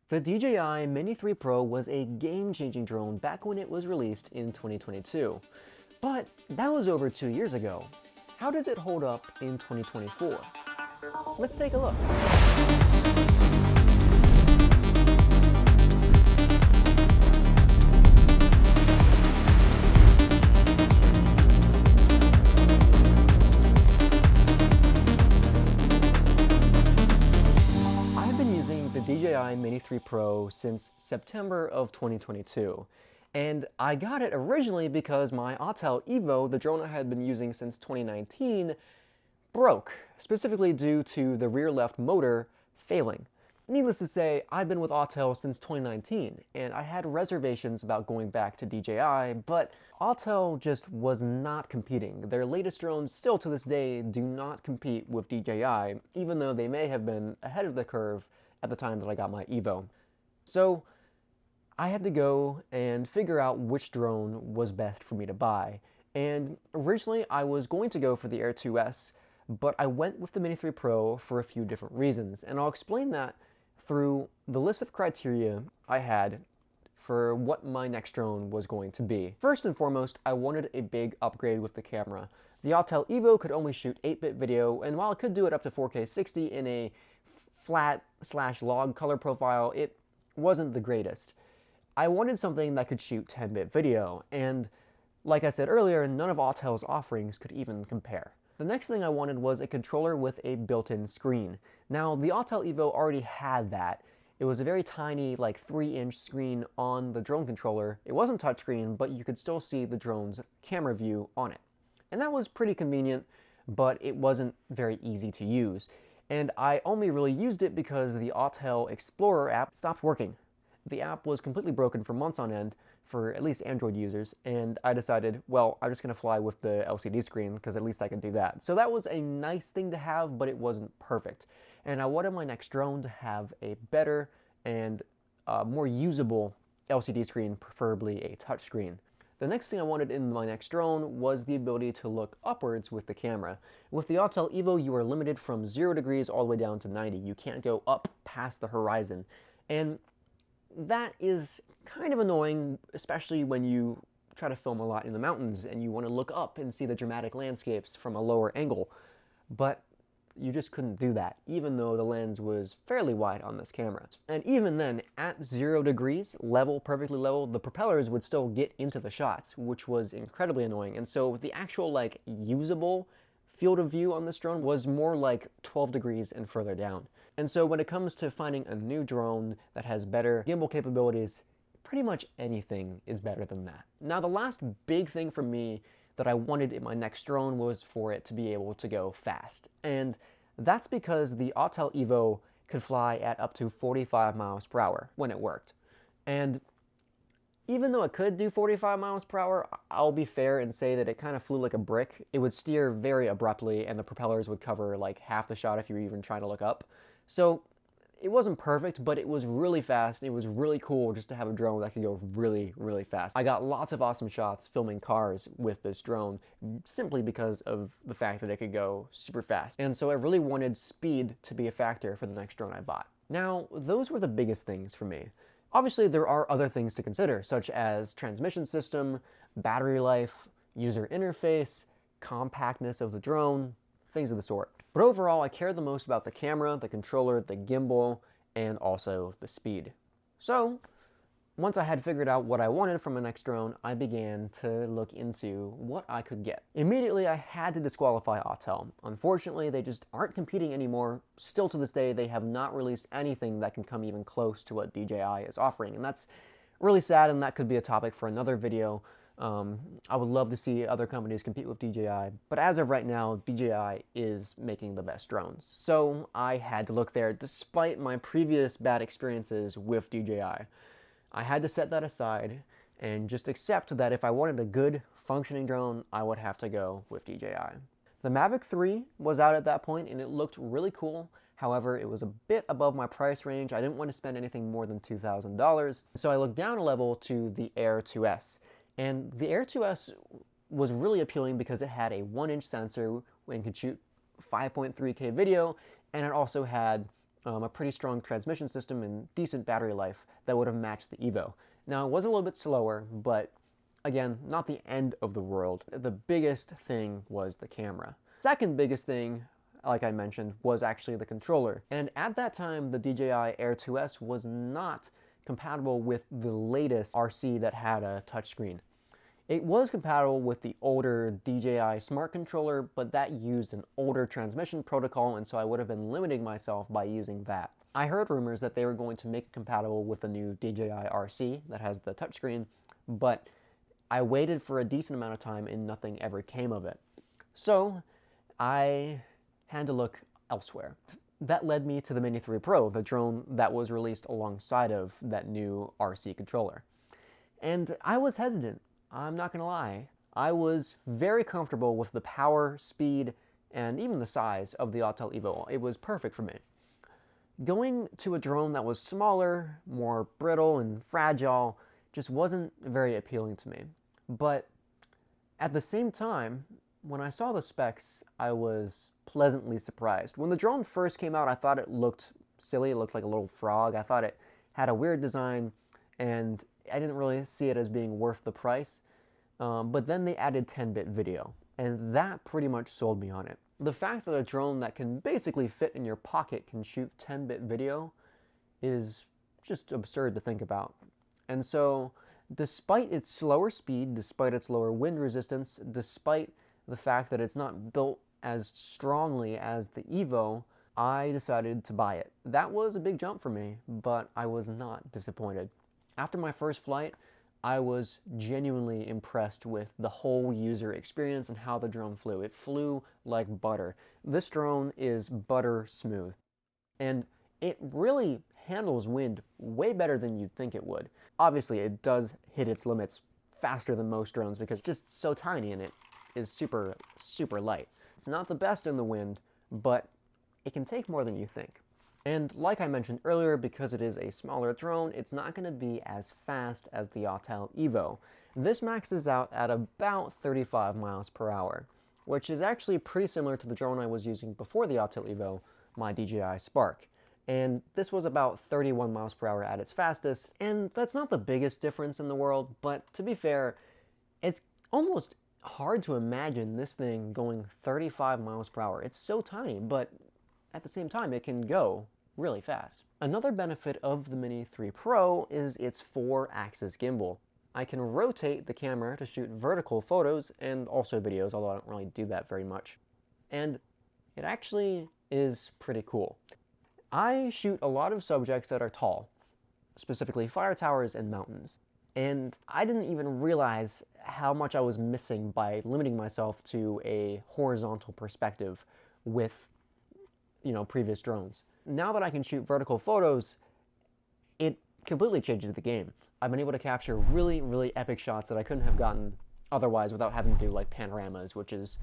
The DJI Mini 3 Pro was a game-changing drone back when it was released in 2022. But that was over 2 years ago. How does it hold up in 2024? Let's take a look. I've been using the DJI Mini 3 Pro since September of 2022. And I got it originally because my Autel Evo, the drone I had been using since 2019, broke, specifically due to the rear left motor failing. Needless to say, I've been with Autel since 2019, and I had reservations about going back to DJI, but Autel just was not competing. Their latest drones still to this day do not compete with DJI, even though they may have been ahead of the curve at the time that I got my Evo. So I had to go and figure out which drone was best for me to buy. And originally I was going to go for the Air 2S, but I went with the Mini 3 Pro for a few different reasons, and I'll explain that through the list of criteria I had for what my next drone was going to be. First and foremost, I wanted a big upgrade with the camera. The Autel Evo could only shoot 8-bit video, and while it could do it up to 4K 60 in a flat/log color profile, it wasn't the greatest. I wanted something that could shoot 10-bit video, and like I said earlier, none of Autel's offerings could even compare. The next thing I wanted was a controller with a built-in screen. Now, the Autel Evo already had that. It was a very tiny, like 3-inch screen on the drone controller. It wasn't touchscreen, but you could still see the drone's camera view on it. And that was pretty convenient, but it wasn't very easy to use. And I only really used it because the Autel Explorer app stopped working. The app was completely broken for months on end, for at least Android users, and I decided, well, I'm just going to fly with the LCD screen because at least I can do that. So that was a nice thing to have, but it wasn't perfect. And I wanted my next drone to have a better and more usable LCD screen, preferably a touchscreen. The next thing I wanted in my next drone was the ability to look upwards with the camera. With the Autel Evo, you are limited from 0 degrees all the way down to 90. You can't go up past the horizon. And that is kind of annoying, especially when you try to film a lot in the mountains and you want to look up and see the dramatic landscapes from a lower angle. But you just couldn't do that, even though the lens was fairly wide on this camera. And even then, at 0 degrees, level, perfectly level, the propellers would still get into the shots, which was incredibly annoying. And so the actual, like, usable field of view on this drone was more like 12 degrees and further down. And so when it comes to finding a new drone that has better gimbal capabilities, pretty much anything is better than that. Now, the last big thing for me that I wanted in my next drone was for it to be able to go fast. And that's because the Autel Evo could fly at up to 45 miles per hour when it worked. And even though it could do 45 miles per hour, I'll be fair and say that it kind of flew like a brick. It would steer very abruptly and the propellers would cover like half the shot if you were even trying to look up. So it wasn't perfect, but it was really fast. It was really cool just to have a drone that could go really, really fast. I got lots of awesome shots filming cars with this drone simply because of the fact that it could go super fast. And so I really wanted speed to be a factor for the next drone I bought. Now, those were the biggest things for me. Obviously, there are other things to consider, such as transmission system, battery life, user interface, compactness of the drone, things of the sort. But overall, I care the most about the camera, the controller, the gimbal, and also the speed. So, once I had figured out what I wanted from my next drone, I began to look into what I could get. Immediately, I had to disqualify Autel. Unfortunately, they just aren't competing anymore. Still to this day, they have not released anything that can come even close to what DJI is offering, and that's really sad, and that could be a topic for another video. I would love to see other companies compete with DJI, but as of right now, DJI is making the best drones. So I had to look there despite my previous bad experiences with DJI. I had to set that aside and just accept that if I wanted a good functioning drone, I would have to go with DJI. The Mavic 3 was out at that point and it looked really cool. However, it was a bit above my price range. I didn't want to spend anything more than $2,000. So I looked down a level to the Air 2S. And the Air 2S was really appealing because it had a 1-inch sensor and could shoot 5.3K video, and it also had a pretty strong transmission system and decent battery life that would have matched the Evo. Now, it was a little bit slower, but again, not the end of the world. The biggest thing was the camera. Second biggest thing, like I mentioned, was actually the controller. And at that time, the DJI Air 2S was not compatible with the latest RC that had a touchscreen. It was compatible with the older DJI Smart Controller, but that used an older transmission protocol, and so I would have been limiting myself by using that. I heard rumors that they were going to make it compatible with the new DJI RC that has the touchscreen, but I waited for a decent amount of time and nothing ever came of it. So I had to look elsewhere. That led me to the Mini 3 Pro, the drone that was released alongside of that new RC controller. And I was hesitant. I'm not gonna lie. I was very comfortable with the power, speed, and even the size of the Autel Evo. It was perfect for me. Going to a drone that was smaller, more brittle and fragile just wasn't very appealing to me. But at the same time, when I saw the specs, I was pleasantly surprised. When the drone first came out, I thought it looked silly. It looked like a little frog. I thought it had a weird design, and I didn't really see it as being worth the price. But then they added 10-bit video, and that pretty much sold me on it. The fact that a drone that can basically fit in your pocket can shoot 10-bit video is just absurd to think about. And so, despite its slower speed, despite its lower wind resistance, despite the fact that it's not built as strongly as the Evo, I decided to buy it. That was a big jump for me, but I was not disappointed. After my first flight, I was genuinely impressed with the whole user experience and how the drone flew. It flew like butter. This drone is butter smooth, and it really handles wind way better than you'd think it would. Obviously, it does hit its limits faster than most drones because it's just so tiny and it is super, super light. It's not the best in the wind, but it can take more than you think. And like I mentioned earlier, because it is a smaller drone, it's not going to be as fast as the Autel Evo. This maxes out at about 35 miles per hour, which is actually pretty similar to the drone I was using before the Autel Evo, my DJI Spark. And this was about 31 miles per hour at its fastest, and that's not the biggest difference in the world, but to be fair, it's almost hard to imagine this thing going 35 miles per hour. It's so tiny, but at the same time, it can go really fast. Another benefit of the Mini 3 Pro is its 4-axis gimbal. I can rotate the camera to shoot vertical photos and also videos, although I don't really do that very much. And it actually is pretty cool. I shoot a lot of subjects that are tall, specifically fire towers and mountains. And I didn't even realize how much I was missing by limiting myself to a horizontal perspective with, previous drones. Now that I can shoot vertical photos, it completely changes the game. I've been able to capture really, really epic shots that I couldn't have gotten otherwise without having to do like panoramas, which is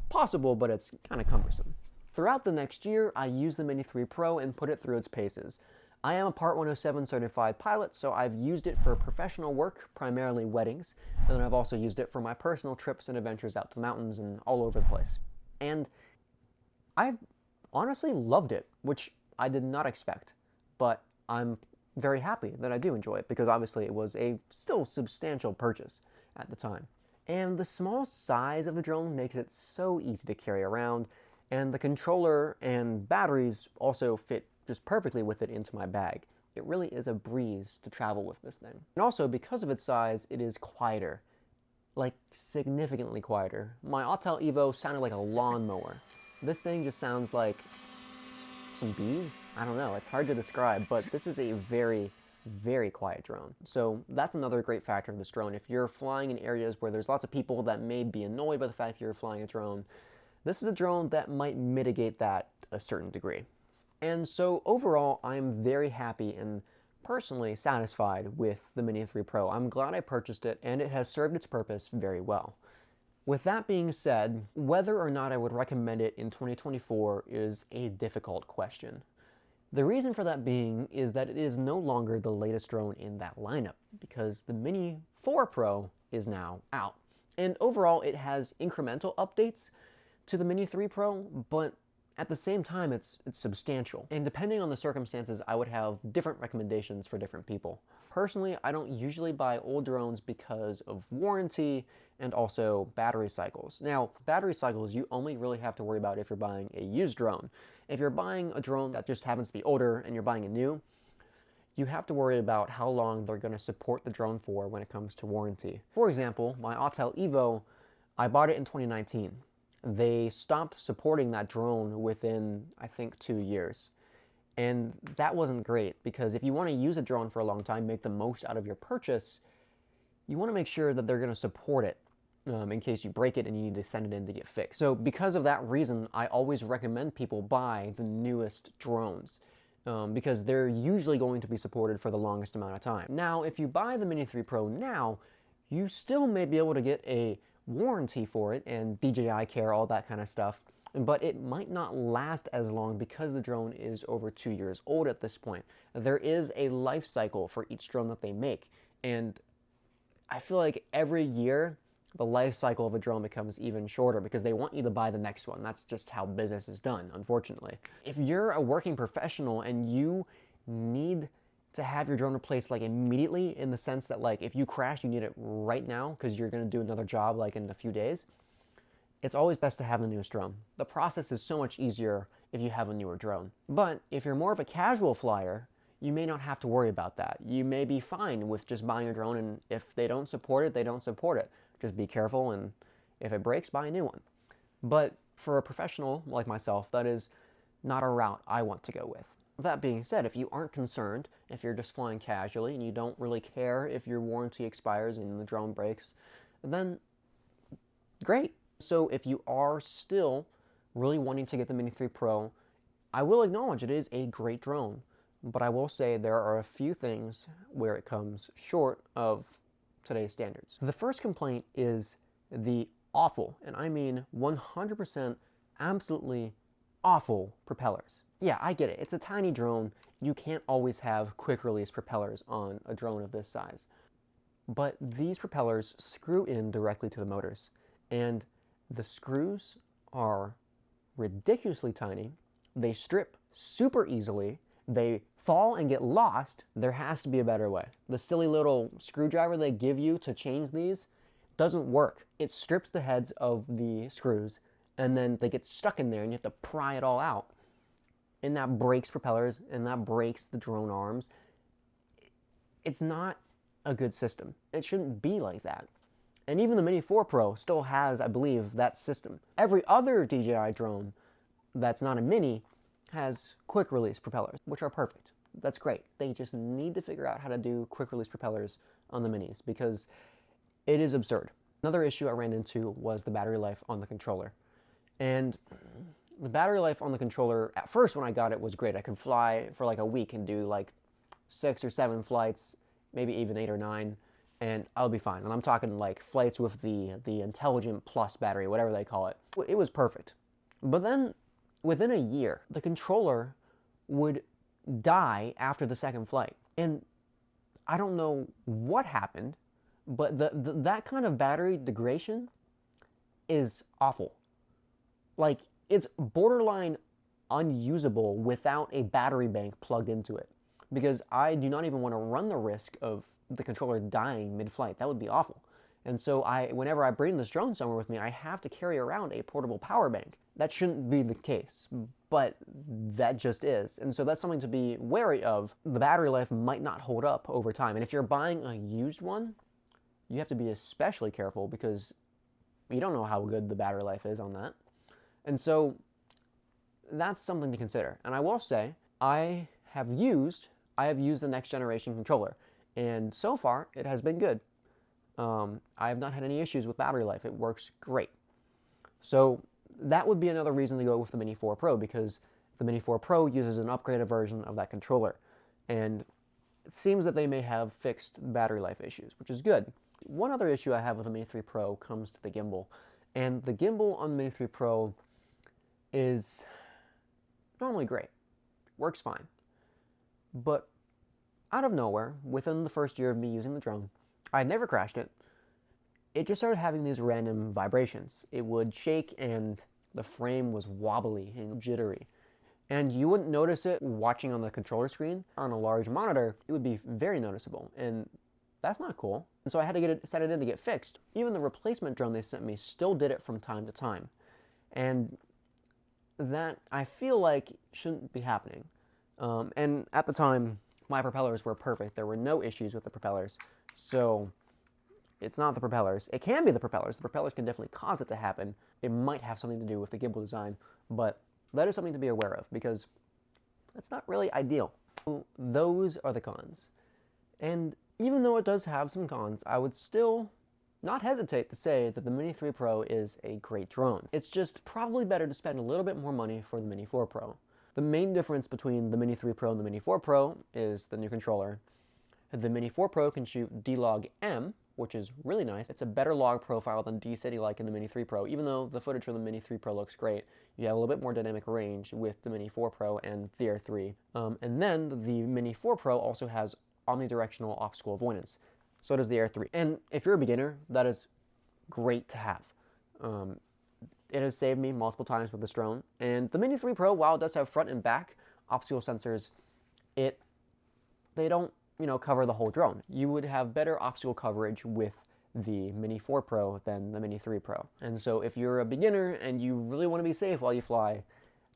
possible, but it's kind of cumbersome. Throughout the next year, I used the Mini 3 Pro and put it through its paces. I am a Part 107 certified pilot, so I've used it for professional work, primarily weddings, and then I've also used it for my personal trips and adventures out to the mountains and all over the place. And I've honestly loved it, which I did not expect, but I'm very happy that I do enjoy it because obviously it was a still substantial purchase at the time. And the small size of the drone makes it so easy to carry around, and the controller and batteries also fit just perfectly with it into my bag. It really is a breeze to travel with this thing. And also, because of its size, it is quieter. Like, significantly quieter. My Autel Evo sounded like a lawnmower. This thing just sounds like some bees? I don't know, it's hard to describe, but this is a very, very quiet drone. So that's another great factor of this drone. If you're flying in areas where there's lots of people that may be annoyed by the fact that you're flying a drone, this is a drone that might mitigate that a certain degree. And so overall, I'm very happy and personally satisfied with the Mini 3 Pro. I'm glad I purchased it, and it has served its purpose very well. With that being said, whether or not I would recommend it in 2024 is a difficult question. The reason for that being is that it is no longer the latest drone in that lineup, because the Mini 4 Pro is now out. And overall, it has incremental updates to the Mini 3 Pro, but at the same time, it's substantial. And depending on the circumstances, I would have different recommendations for different people. Personally, I don't usually buy old drones because of warranty and also battery cycles. Now, battery cycles you only really have to worry about if you're buying a used drone. If you're buying a drone that just happens to be older and you're buying a new, you have to worry about how long they're going to support the drone for when it comes to warranty. For example, my Autel Evo, I bought it in 2019. They stopped supporting that drone within, I think, 2 years. And that wasn't great, because if you want to use a drone for a long time, make the most out of your purchase, you want to make sure that they're going to support it in case you break it and you need to send it in to get fixed. So because of that reason, I always recommend people buy the newest drones. Because they're usually going to be supported for the longest amount of time. Now, if you buy the Mini 3 Pro now, you still may be able to get a warranty for it and DJI Care, all that kind of stuff, but it might not last as long because the drone is over 2 years old at this point. There is a life cycle for each drone that they make, and I feel like every year the life cycle of a drone becomes even shorter because they want you to buy the next one. That's just how business is done, unfortunately. If you're a working professional and you need to have your drone replaced like immediately, in the sense that like if you crash, you need it right now because you're going to do another job like in a few days, it's always best to have the newest drone. The process is so much easier if you have a newer drone. But if you're more of a casual flyer, you may not have to worry about that. You may be fine with just buying a drone, and if they don't support it, they don't support it. Just be careful, and if it breaks, buy a new one. But for a professional like myself, that is not a route I want to go with. That being said, if you aren't concerned, if you're just flying casually and you don't really care if your warranty expires and the drone breaks, then great. So if you are still really wanting to get the Mini 3 Pro, I will acknowledge it is a great drone, but I will say there are a few things where it comes short of today's standards. The first complaint is the awful, and I mean 100% absolutely awful propellers. Yeah, I get it. It's a tiny drone. You can't always have quick release propellers on a drone of this size. But these propellers screw in directly to the motors, and the screws are ridiculously tiny. They strip super easily. They fall and get lost. There has to be a better way. The silly little screwdriver they give you to change these doesn't work. It strips the heads of the screws, and then they get stuck in there and you have to pry it all out. And that breaks propellers, and that breaks the drone arms. It's not a good system. It shouldn't be like that. And even the Mini 4 Pro still has, I believe, that system. Every other DJI drone that's not a Mini has quick release propellers, which are perfect. That's great. They just need to figure out how to do quick release propellers on the Minis, because it is absurd. Another issue I ran into was the battery life on the controller. And the battery life on the controller, at first when I got it, was great. I could fly for like a week and do like 6 or 7 flights, maybe even 8 or 9, and I'll be fine. And I'm talking like flights with the Intelligent Plus battery, whatever they call it. It was perfect. But then within a year, the controller would die after the second flight. And I don't know what happened, but that kind of battery degradation is awful. Like, it's borderline unusable without a battery bank plugged into it, because I do not even want to run the risk of the controller dying mid-flight. That would be awful. And so whenever I bring this drone somewhere with me, I have to carry around a portable power bank. That shouldn't be the case, but that just is. And so that's something to be wary of. The battery life might not hold up over time. And if you're buying a used one, you have to be especially careful, because you don't know how good the battery life is on that. And so that's something to consider. And I will say, I have used the next generation controller, and so far it has been good. I have not had any issues with battery life. It works great. So that would be another reason to go with the Mini 4 Pro, because the Mini 4 Pro uses an upgraded version of that controller. And it seems that they may have fixed battery life issues, which is good. One other issue I have with the Mini 3 Pro comes to the gimbal. And the gimbal on the Mini 3 Pro is normally great. Works fine. But out of nowhere, within the first year of me using the drone, I had never crashed it. It just started having these random vibrations. It would shake and The frame was wobbly and jittery. And you wouldn't notice it watching on the controller screen. On a large monitor, it would be very noticeable, and that's not cool. And so I had to set it in to get fixed. Even the replacement drone they sent me still did it from time to time. And that, I feel like, shouldn't be happening. And at the time, my propellers were perfect. There were no issues with the propellers. So it's not the propellers. It can be the propellers. The propellers can definitely cause it to happen. It might have something to do with the gimbal design, but that is something to be aware of because that's not really ideal. So those are the cons. And even though it does have some cons, I would still not hesitate to say that the Mini 3 Pro is a great drone. It's just probably better to spend a little bit more money for the Mini 4 Pro. The main difference between the Mini 3 Pro and the Mini 4 Pro is the new controller. The Mini 4 Pro can shoot D-Log M, which is really nice. It's a better log profile than D-City like in the Mini 3 Pro. Even though the footage from the Mini 3 Pro looks great, you have a little bit more dynamic range with the Mini 4 Pro and the Air 3. And then the Mini 4 Pro also has omnidirectional obstacle avoidance. So does the Air 3. And if you're a beginner, that is great to have. It has saved me multiple times with this drone. And the Mini 3 Pro, while it does have front and back obstacle sensors, they don't, cover the whole drone. You would have better obstacle coverage with the Mini 4 Pro than the Mini 3 Pro. And so if you're a beginner and you really want to be safe while you fly,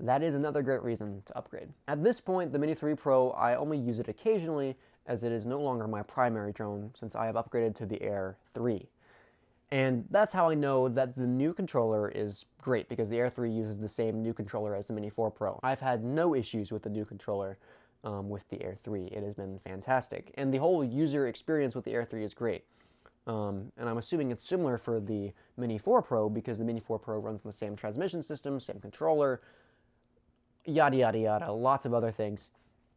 that is another great reason to upgrade. At this point, the Mini 3 Pro, I only use it occasionally as it is no longer my primary drone since I have upgraded to the Air 3. And that's how I know that the new controller is great, because the Air 3 uses the same new controller as the Mini 4 Pro. I've had no issues with the new controller with the Air 3. It has been fantastic. And the whole user experience with the Air 3 is great. And I'm assuming it's similar for the Mini 4 Pro because the Mini 4 Pro runs on the same transmission system, same controller, yada, yada, yada, lots of other things.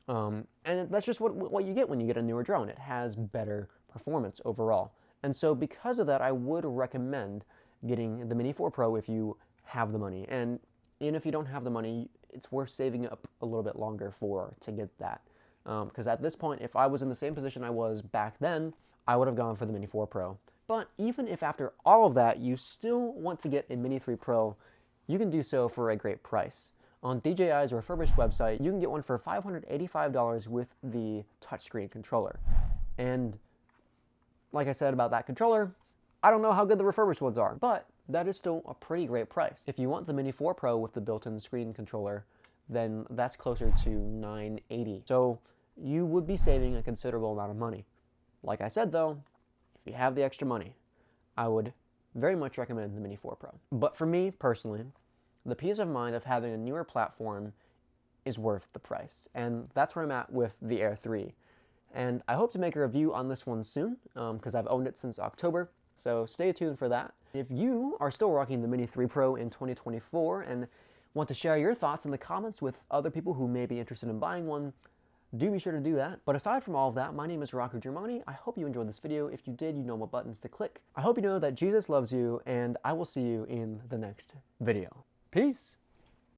And that's just what you get when you get a newer drone. It has better performance overall. And so because of that, I would recommend getting the Mini 4 Pro if you have the money. And even if you don't have the money, it's worth saving up a little bit longer to get that. Because at this point, if I was in the same position I was back then, I would have gone for the Mini 4 Pro. But even if after all of that, you still want to get a Mini 3 Pro, you can do so for a great price. On DJI's refurbished website, you can get one for $585 with the touchscreen controller. And like I said about that controller, I don't know how good the refurbished ones are, but that is still a pretty great price. If you want the Mini 4 Pro with the built-in screen controller, then that's closer to $980. So you would be saving a considerable amount of money. Like I said though, if you have the extra money, I would very much recommend the Mini 4 Pro. But for me personally, the peace of mind of having a newer platform is worth the price. And that's where I'm at with the Air 3. And I hope to make a review on this one soon, because I've owned it since October. So stay tuned for that. If you are still rocking the Mini 3 Pro in 2024 and want to share your thoughts in the comments with other people who may be interested in buying one, do be sure to do that. But aside from all of that, my name is Rocco. I hope you enjoyed this video. If you did, you know what buttons to click. I hope you know that Jesus loves you, and I will see you in the next video. Peace!